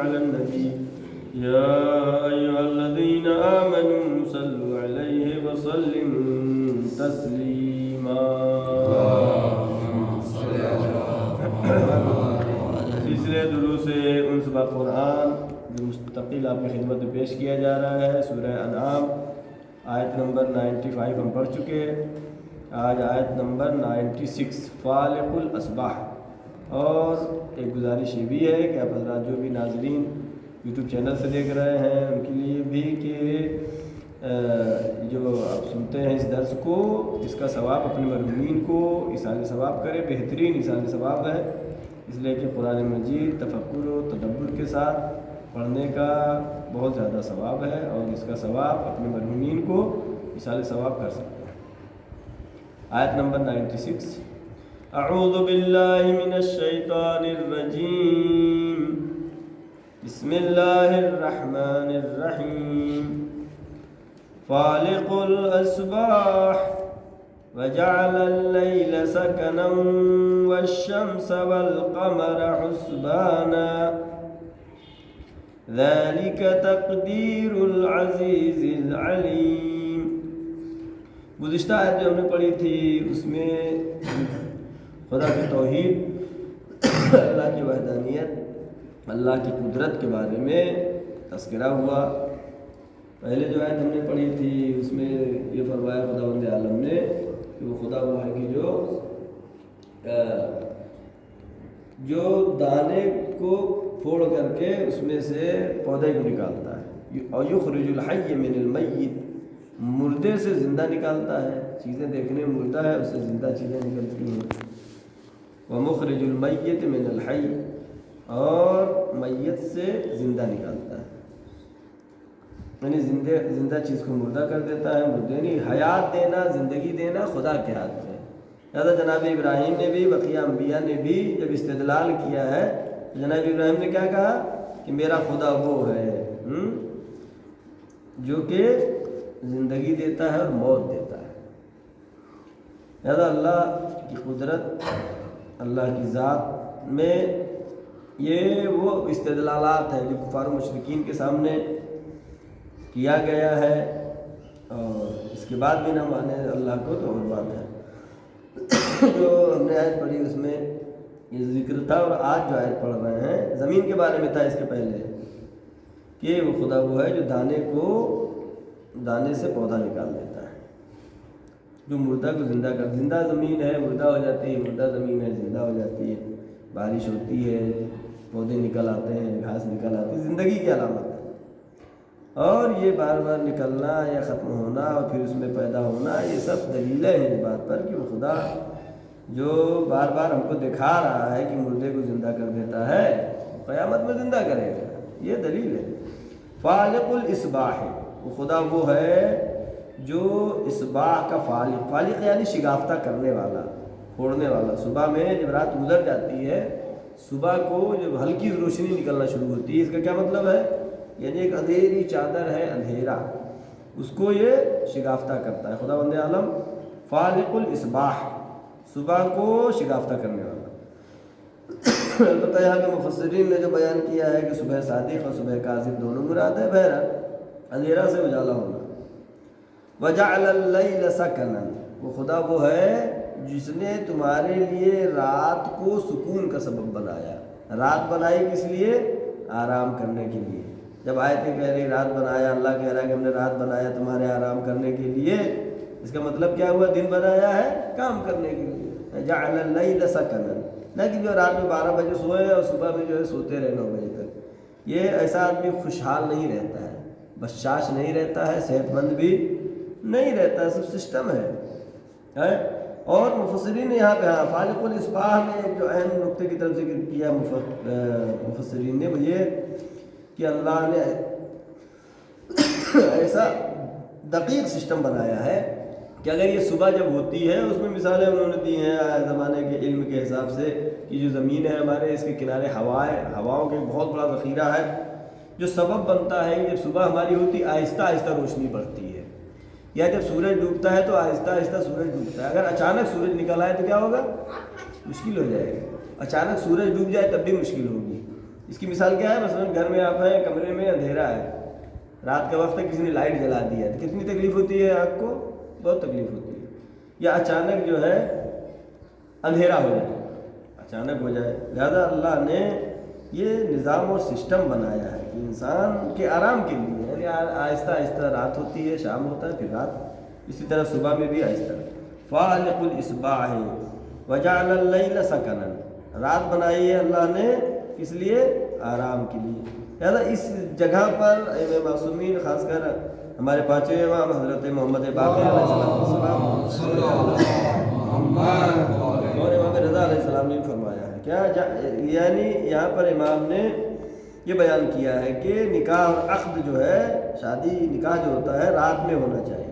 على النبي يا أيها الذين آمنوا صلوا عليه وسلموا تسليما سلسلے دروس انس قرآن جو مستقل آپ کی خدمت میں پیش کیا جا رہا ہے سورہ انعام آیت نمبر 95 ہم پڑھ چکے ہیں. آج آیت نمبر 96 فالق الاصباح. اور ایک گزارش یہ بھی ہے کہ آپ حضرات جو بھی ناظرین یوٹیوب چینل سے دیکھ رہے ہیں ان کے لیے بھی کہ جو آپ سنتے ہیں اس درس کو اس کا ثواب اپنے مرحومین کو ایصال ثواب کرے. بہترین ایصال ثواب ہے اس لیے کہ قرآن مجید تفکر و تدبر کے ساتھ پڑھنے کا بہت زیادہ ثواب ہے اور اس کا ثواب اپنے مرحومین کو ایصال ثواب کر سکتے ہیں. آیت نمبر 96. اعوذ باللہ من الشیطان الرجیم بسم اللہ الرحمن الرحیم فالق الاصباح وجعل اللیل سکنا والشمس والقمر حسبانا ذلك تقدیر العزیز العلیم. گزشتہ آیت جو ہم نے پڑھی تھی اس میں خدا کی توحید، اللہ کی وحدانیت، اللہ کی قدرت کے بارے میں تذکرہ ہوا. پہلے جو آیت ہم نے پڑھی تھی اس میں یہ فرمایا خداوند عالم نے کہ وہ خدا وہ ہے کہ جو دانے کو پھوڑ کر کے اس میں سے پودے کو نکالتا ہے. اور یخرج الحی من المیت، مردے سے زندہ نکالتا ہے. چیزیں دیکھنے میں مردہ ہے اس سے زندہ چیزیں نکلتی ہیں. ومخرج المیت من الحی، اور میت سے زندہ نکالتا ہے یعنی زندہ چیز کو مردہ کر دیتا ہے. مردے نہیں، حیات دینا زندگی دینا خدا کے ہاتھ میں. لہٰذا جناب ابراہیم نے بھی بقیہ انبیاء نے بھی جب استدلال کیا ہے تو جناب ابراہیم نے کیا کہا کہ میرا خدا وہ ہے جو کہ زندگی دیتا ہے اور موت دیتا ہے. لہٰذا اللہ کی قدرت، اللہ کی ذات میں یہ وہ استدلالات ہیں جو کفار و مشرکین کے سامنے کیا گیا ہے. اور اس کے بعد بھی نہ مانے اللہ کو تو اور بات ہے. جو ہم نے آیت پڑھی اس میں یہ ذکر تھا، اور آج جو آیت پڑھ رہے ہیں زمین کے بارے میں تھا اس کے پہلے کہ وہ خدا وہ ہے جو دانے سے پودا نکال دیتا ہے، جو مردہ کو زندہ کر. زندہ زمین ہے مردہ ہو جاتی ہے، مردہ زمین ہے زندہ ہو جاتی ہے. بارش ہوتی ہے پودے نکل آتے ہیں، گھاس نکل آتی ہے، زندگی کی علامت ہے. اور یہ بار بار نکلنا یا ختم ہونا اور پھر اس میں پیدا ہونا یہ سب دلیلیں ہیں اس بات پر کہ وہ خدا جو بار بار ہم کو دکھا رہا ہے کہ مردے کو زندہ کر دیتا ہے قیامت میں زندہ کرے گا. یہ دلیل ہے. فالق الاصباح، وہ خدا وہ ہے جو اصباح کا فالق یعنی شگافتہ کرنے والا، پھوڑنے والا. صبح میں جب رات گزر جاتی ہے، صبح کو جب ہلکی روشنی نکلنا شروع ہوتی ہے، اس کا کیا مطلب ہے؟ یعنی ایک اندھیری چادر ہے، اندھیرا، اس کو یہ شگافتہ کرتا ہے. خداوند عالم فالق الاصباح، صبح کو شگافتہ کرنے والا. البتہ یہاں کے مفسرین نے جو بیان کیا ہے کہ صبح صادق اور صبح کاذب دونوں مراد ہے. بہرحال اندھیرا سے اجالا ہونا. وجعل اللیل سکنا، وہ خدا وہ ہے جس نے تمہارے لیے رات کو سکون کا سبب بنایا. رات بنائی کس لیے؟ آرام کرنے کے لیے. جب آیتیں کہہ رہی رات بنایا، اللہ کہہ رہا ہے کہ ہم نے رات بنایا تمہارے آرام کرنے کے لیے، اس کا مطلب کیا ہوا؟ دن بنایا ہے کام کرنے کے لیے. جعل اللیل سکنا، نہ کہ جو رات میں 12 بجے سوئے اور صبح میں جو ہے سوتے رہے 9 بجے تک. یہ ایسا آدمی خوشحال نہیں رہتا ہے، بشاش نہیں رہتا ہے، صحت مند بھی نہیں رہتا ہے. سب سسٹم ہے. اور مفسرین نے یہاں پہ فالق الاصباح میں ایک جو اہم نقطے کی طرف ذکر کیا مفسرین نے وہ یہ کہ اللہ نے ایسا دقیق سسٹم بنایا ہے کہ اگر یہ صبح جب ہوتی ہے، اس میں مثالیں انہوں نے دی ہیں زمانے کے علم کے حساب سے کہ جو زمین ہے ہمارے اس کے کنارے ہواؤں کے بہت بڑا ذخیرہ ہے جو سبب بنتا ہے کہ جب صبح ہماری ہوتی آہستہ آہستہ روشنی بڑھتی ہے، یا جب سورج ڈوبتا ہے تو آہستہ آہستہ سورج ڈوبتا ہے. اگر اچانک سورج نکل آئے تو کیا ہوگا؟ مشکل ہو جائے گا. اچانک سورج ڈوب جائے تب بھی مشکل ہوگی. اس کی مثال کیا ہے؟ مثلاً گھر میں آپ ہیں، کمرے میں اندھیرا ہے، رات کا وقت ہے، کسی نے لائٹ جلا دی ہے تو کتنی تکلیف ہوتی ہے آنکھ کو؟ بہت تکلیف ہوتی ہے. یا اچانک جو ہے اندھیرا ہو جائے، اچانک ہو جائے. لہذا اللہ نے یہ نظام اور سسٹم بنایا ہے کہ انسان کے آرام کے لیے، یعنی آہستہ آہستہ رات ہوتی ہے، شام ہوتا ہے، پھر رات، اسی طرح صبح میں بھی آہستہ. فالق الاصباح وجعل اللیل سکنا، رات بنائی ہے اللہ نے اس لیے آرام کے لیے. لہٰذا اس جگہ پر امام معصومین، خاص کر ہمارے پانچویں امام حضرت محمد باقر علیہ السلام اور امام رضا علیہ السلام نے فرمایا ہے کیا، یعنی یہاں پر امام نے یہ بیان کیا ہے کہ نکاح اور عقد جو ہے، شادی نکاح جو ہوتا ہے رات میں ہونا چاہیے.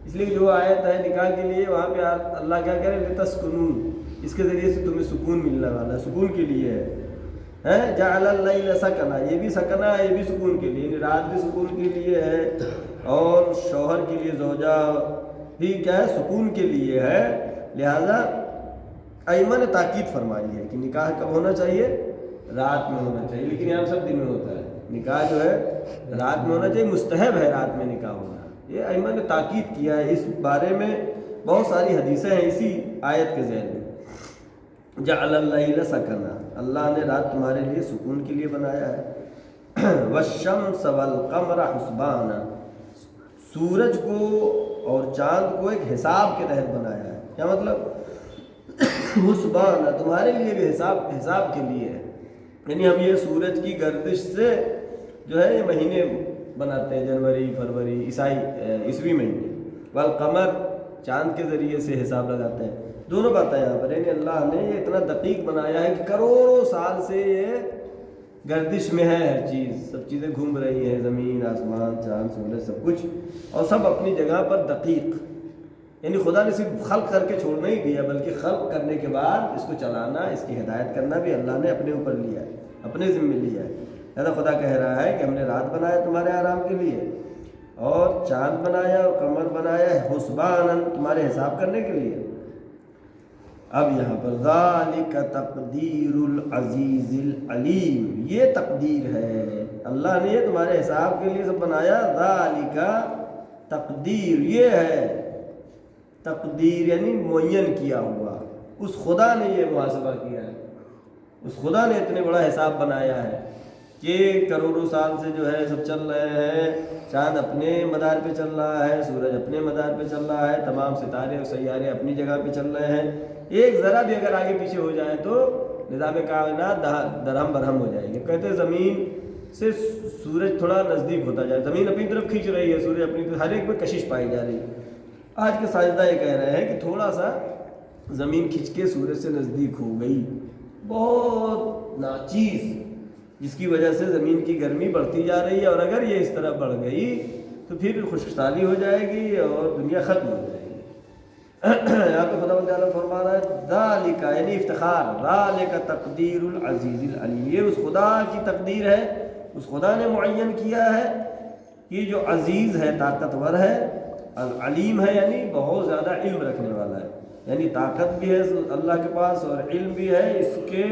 اس لیے جو آیت ہے نکاح کے لیے، وہاں پہ اللہ کیا کہہ رہے ہیں؟ لتسکنون، اس کے ذریعے سے تمہیں سکون ملنے والا ہے، سکون کے لیے ہے. جعل اللیل سکنا، یہ بھی سکنا ہے، یہ بھی سکون کے لیے، رات بھی سکون کے لیے ہے، اور شوہر کے لیے زوجہ بھی کیا ہے؟ سکون کے لیے ہے. لہذا ائمہ نے تاکید فرمائی ہے کہ نکاح کب ہونا چاہیے؟ رات میں ہونا چاہیے. لیکن یہاں سب دن میں ہوتا ہے، نکاح جو ہے رات میں ہونا چاہیے، مستحب ہے رات میں نکاح ہونا. یہ ائمہ نے تاکید کیا ہے. اس بارے میں بہت ساری حدیثیں ہیں اسی آیت کے ذیل میں. جعل اللیل سکنا، اللہ نے رات تمہارے لیے سکون کے لیے بنایا ہے. والشمس والقمر حسبانا، سورج کو اور چاند کو ایک حساب کے تحت بنایا ہے. کیا مطلب؟ حسبانا، تمہارے لیے بھی حساب کے لیے ہے. یعنی ہم یہ سورج کی گردش سے جو ہے یہ مہینے بناتے ہیں، جنوری، فروری، عیسوی مہینے. والقمر، چاند کے ذریعے سے حساب لگاتے ہیں. دونوں باتیں یہاں پر، یعنی اللہ نے یہ اتنا دقیق بنایا ہے کہ کروڑوں سال سے یہ گردش میں ہے. ہر چیز، سب چیزیں گھوم رہی ہیں، زمین، آسمان، چاند، سورج، سب کچھ، اور سب اپنی جگہ پر دقیق. یعنی خدا نے صرف خلق کر کے چھوڑنا ہی دیا، بلکہ خلق کرنے کے بعد اس کو چلانا، اس کی ہدایت کرنا بھی اللہ نے اپنے اوپر لیا ہے، اپنے ذمہ لیا ہے. لہذا خدا کہہ رہا ہے کہ ہم نے رات بنایا تمہارے آرام کے لیے، اور چاند بنایا اور قمر بنایا ہے حسباناً، تمہارے حساب کرنے کے لیے. اب یہاں پر ذالک تقدیر العزیز العلیم، یہ تقدیر ہے، اللہ نے یہ تمہارے حساب کے لیے سب بنایا. ذالک تقدیر، یہ ہے تقدیر، یعنی معین کیا ہوا. اس خدا نے یہ محاسبہ کیا ہے، اس خدا نے اتنے بڑا حساب بنایا ہے کہ کروڑوں سال سے جو ہے سب چل رہے ہیں. چاند اپنے مدار پہ چل رہا ہے، سورج اپنے مدار پہ چل رہا ہے، تمام ستارے اور سیارے اپنی جگہ پہ چل رہے ہیں. ایک ذرا بھی اگر آگے پیچھے ہو جائے تو نظام کائنات درہم برہم ہو جائے گی. کہتے ہیں زمین سے سورج تھوڑا نزدیک ہوتا جائے، زمین اپنی طرف کھینچ رہی ہے، سورج اپنی طرف، ہر ایک میں کشش پائی جا رہی ہے. آج کے سائنسداں یہ کہہ رہے ہیں کہ تھوڑا سا زمین کھینچ کے سورج سے نزدیک ہو گئی، بہت ناچیز، جس کی وجہ سے زمین کی گرمی بڑھتی جا رہی ہے. اور اگر یہ اس طرح بڑھ گئی تو پھر خشک سالی ہو جائے گی اور دنیا ختم ہو جائے گی. یہاں پہ خدا تعالیٰ فرما رہا ہے ذالک، یعنی افتخار، ذالک تقدیر العزیز العلیم، یہ اس خدا کی تقدیر ہے، اس خدا نے معین کیا ہے کہ جو عزیز ہے، طاقتور ہے، العلیم ہے، یعنی بہت زیادہ علم رکھنے والا ہے. یعنی طاقت بھی ہے اللہ کے پاس اور علم بھی ہے اس کے.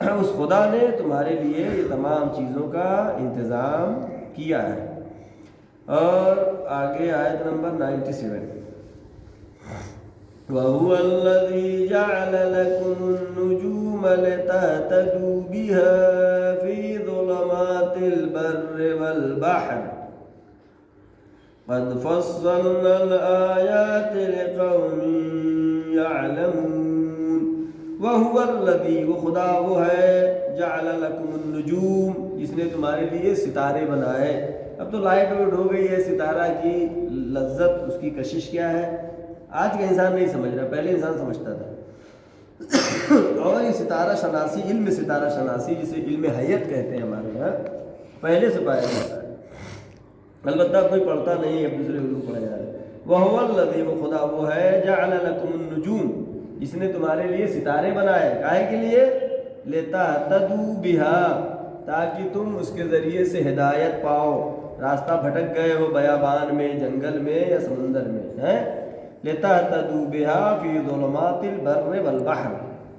اس خدا نے تمہارے لیے یہ تمام چیزوں کا انتظام کیا ہے. اور آگے آیت نمبر 97، وَهُوَ الَّذِي جَعَلَ لَكُمُ النُّجُومَ لِتَهْتَدُوا بِهَا فِي ظُلُمَاتِ الْبَرِّ وَالْبَحْرِ قَدْ فَصَّلْنَا الْآيَاتِ لِقَوْمٍ يَعْلَمُونَ. وَهُوَ الَّذِي، وہ خدا وہ ہے، جَعَلَ لَكُمُ النُّجُومَ، جس نے تمہارے لیے ستارے بنائے. اب تو لائٹ ویٹ ہو گئی ہے، ستارہ کی لذت، اس کی کشش کیا ہے آج کا انسان نہیں سمجھ رہا، پہلے انسان سمجھتا تھا. اور یہ ستارہ شناسی، علم ستارہ شناسی، جسے علم حیت کہتے ہیں ہمارے یہاں، پہلے سے پایا جاتا ہے. البتہ کوئی پڑھتا نہیں، اب دوسرے علوم پڑھا جا رہا ہے. وَهُوَ الَّذِي، وہ خدا وہ ہے، جَعَلَ لَكُمُ النُّجُومَ، جس نے تمہارے لیے ستارے بنائے. کائے کے لیے؟ لِتَهْتَدُوا بِهَا، تاکہ تم اس کے ذریعے سے ہدایت پاؤ. راستہ بھٹک گئے ہو بیابان میں، جنگل میں یا سمندر میں، ہیں. لِتَهْتَدُوا بِهَا فِي ظُلُمَاتِ الْبَرِّ وَالْبَحْرِ،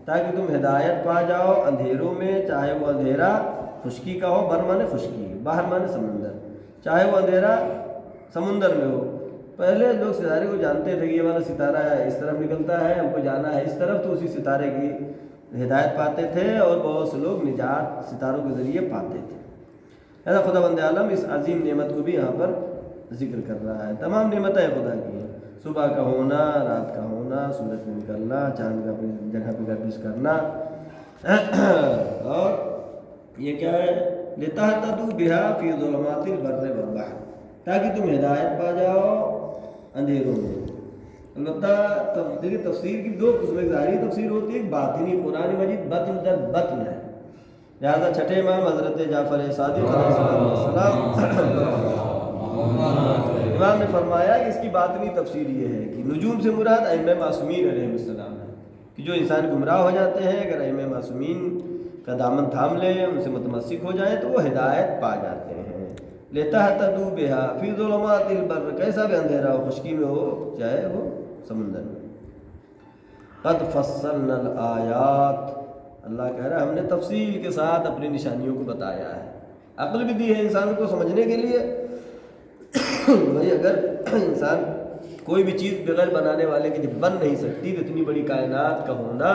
تاکہ تم ہدایت پا جاؤ اندھیروں میں، چاہے وہ اندھیرا خشکی کا ہو، بر مانے خشکی، باہر مانے سمندر، چاہے وہ اندھیرا سمندر میں ہو۔ پہلے لوگ ستارے کو جانتے تھے کہ یہ والا ستارہ ہے اس طرف نکلتا ہے، ہم کو جانا ہے اس طرف، تو اسی ستارے کی ہدایت پاتے تھے، اور بہت سے لوگ نجات ستاروں کے ذریعے پاتے تھے۔ ایسا خدا بند عالم اس عظیم نعمت کو بھی یہاں پر ذکر کر رہا ہے۔ تمام نعمتیں خدا کی ہیں، صبح کا ہونا، رات کا ہونا، سورج میں نکلنا، چاند کا اپنی جگہ پہ گردش کرنا، اور یہ کیا ہے، لِتَهْتَدُوا بِهَا فِي ظُلُمَاتِ الْبَرِّ وَالْبَحْرِ، تاکہ تم ہدایت پا جاؤ اندھیروں میں۔ البتہ دیکھیے تفسیر کی دو قسم، ایک ظاہری تفسیر ہوتی ہے، ایک باطنی۔ قرآن مجید بطن در بطن ہے، لہٰذا چھٹے امام حضرت جعفر صادق علیہ السلام امام نے فرمایا کہ اس کی باطنی تفسیر یہ ہے کہ نجوم سے مراد ائمہ معصومین علیہ السلام ہے، کہ جو انسان گمراہ ہو جاتے ہیں اگر ائمہ معصومین کا دامن تھام لیں، ان سے متمسک ہو جائیں تو وہ ہدایت پا جاتے ہیں۔ لِتَهْتَدُوا بِهَا فِي ظُلُمَاتِ الْبَرِّ، کیسا بھی اندھیرا ہو، خشکی میں ہو چاہے وہ سمندر میں۔ قَدْ فَصَّلْنَا الْآيَاتِ، اللہ کہہ رہا ہے ہم نے تفصیل کے ساتھ اپنی نشانیوں کو بتایا ہے، عقل بھی دی ہے انسان کو سمجھنے کے لیے۔ بھائی اگر انسان کوئی بھی چیز بغیر بنانے والے کی جب بن نہیں سکتی تو اتنی بڑی کائنات کا ہونا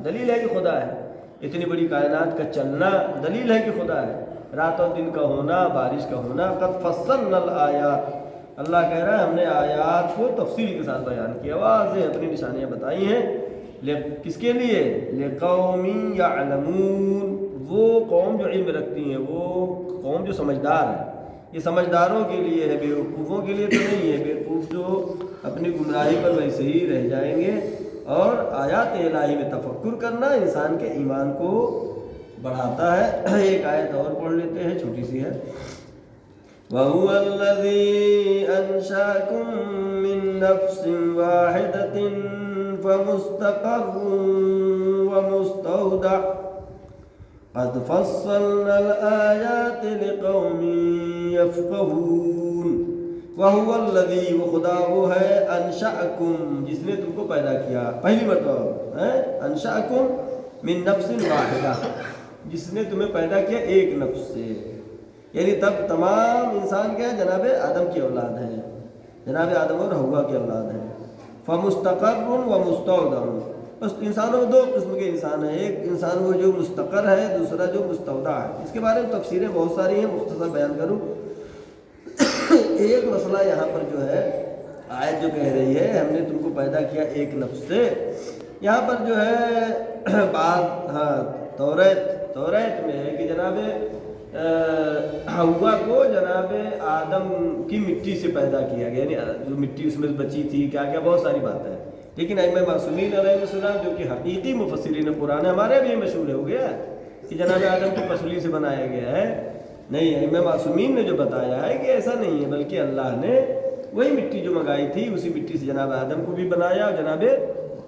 دلیل ہے کہ خدا ہے، اتنی بڑی کائنات کا چلنا دلیل ہے کہ خدا ہے، رات اور دن کا ہونا، بارش کا ہونا۔ قد فصلنا الآیات، اللہ کہہ رہا ہے ہم نے آیات کو تفصیل کے ساتھ بیان کیا، واضح اپنی نشانیاں بتائی ہیں۔ کس کے لیے؟ لِقَوْمٍ يَعْلَمُونَ، وہ قوم جو علم رکھتی ہیں، وہ قوم جو سمجھدار ہے۔ یہ سمجھداروں کے لیے ہے، بیوقوفوں کے لیے تو نہیں ہے۔ بیوقوف جو اپنی گمراہی پر ویسے ہی رہ جائیں گے۔ اور آیات الہی میں تفکر کرنا انسان کے ایمان کو بڑھاتا ہے۔ ایک آیت اور پڑھ لیتے ہیں، چھوٹی سی ہے۔ وَهُوَ الَّذِي أَنشَأَكُم مِّن نَّفْسٍ وَاحِدَةٍ فَمُسْتَقَرٌّ وَمُسْتَوْدَعٌ قَدْ فَصَّلْنَا الْآيَاتِ لِقَوْمٍ يَفْقَهُونَ۔ وَهُوَ الَّذِي، وہ خدا وہ ہے، أَنشَأَكُم، جس نے تم کو پیدا کیا، پہلی مرتبہ أَنشَأَكُم مِّن نَّفْسٍ وَاحِدَةٍ، جس نے تمہیں پیدا کیا ایک نفس سے، یعنی تب تمام انسان کیا جناب آدم کی اولاد ہیں، جناب آدم اور حوا کی اولاد ہیں۔ فَمُسْتَقَرٌّ وَمُسْتَوْدَعٌ، بس انسانوں میں دو قسم کے انسان ہیں، ایک انسان وہ جو مستقر ہے، دوسرا جو مستودع ہے۔ اس کے بارے میں تفسیریں بہت ساری ہیں، مختصر بیان کروں۔ ایک مسئلہ یہاں پر جو ہے، آیت جو کہہ رہی ہے ہم نے تم کو پیدا کیا ایک نفس سے، یہاں پر جو ہے بات توریت میں ہے کہ جناب حوا کو جناب آدم کی مٹی سے پیدا کیا گیا، یعنی جو مٹی اس میں بچی تھی، کیا کیا بہت ساری باتیں ہیں۔ لیکن ائمہ معصومین علیہ السلام جو کہ حقیقی مفسرین قرآن، ہمارے بھی مشہور ہو گیا کہ جناب آدم کی پسلی سے بنایا گیا ہے، نہیں، ائمہ معصومین نے جو بتایا ہے کہ ایسا نہیں ہے، بلکہ اللہ نے وہی مٹی جو منگائی تھی اسی مٹی سے جناب آدم کو بھی بنایا اور جناب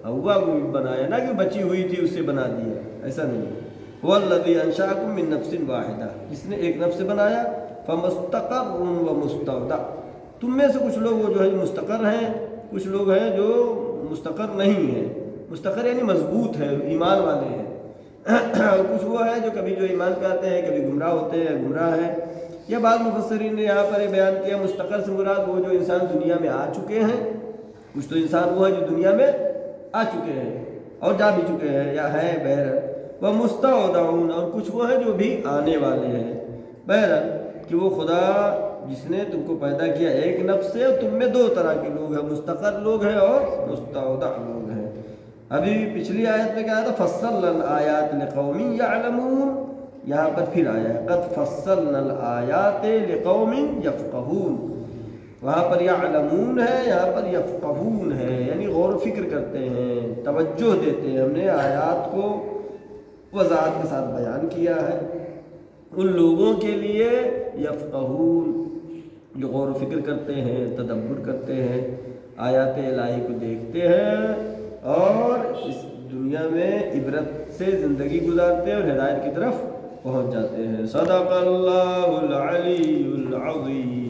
حوا کو بھی بنایا، نہ کہ بچی ہوئی تھی اس سے بنا دیا، ایسا نہیں ہے۔ هو الذي انشأكم من نفس واحدہ، جس نے ایک نفس سے بنایا۔ فمستقر ومستودع، تم میں سے کچھ لوگ وہ جو ہے مستقر ہیں، کچھ لوگ ہیں جو مستقر نہیں ہیں۔ مستقر یعنی مضبوط ہے، ایمان والے ہیں، اور کچھ وہ ہے جو کبھی جو ایمان پہ آتے ہیں کبھی گمراہ ہوتے ہیں، گمراہ ہیں۔ یا بعض مفسرین نے یہاں پر یہ بیان کیا مستقر سے مراد وہ جو انسان دنیا میں آ چکے ہیں، کچھ تو انسان وہ ہے جو دنیا میں آ چکے ہیں اور جا بھی چکے ہیں یا ہیں بہر، وہ مستودعون، اور کچھ وہ ہیں جو بھی آنے والے ہیں۔ بہرحال کہ وہ خدا جس نے تم کو پیدا کیا ایک نفس سے، اور تم میں دو طرح کے لوگ ہیں، مستقر لوگ ہیں اور مستودع لوگ ہیں۔ ابھی پچھلی آیت میں کیا آیا تھا؟ فصلنا الآیات لقوم یعلمون، یہاں پر پھر آیا ہے قد فصلنا الآیات لقوم یفقہون، وہاں پر یعلمون ہے، یہاں پر یفقہون ہے، یعنی غور و فکر کرتے ہیں، توجہ دیتے ہیں۔ ہم نے آیات کو وضاحت کے ساتھ بیان کیا ہے ان لوگوں کے لیے یفقہون، جو غور و فکر کرتے ہیں، تدبر کرتے ہیں، آیات الہی کو دیکھتے ہیں اور اس دنیا میں عبرت سے زندگی گزارتے ہیں اور ہدایت کی طرف پہنچ جاتے ہیں۔ صدق اللہ العلی العظیم۔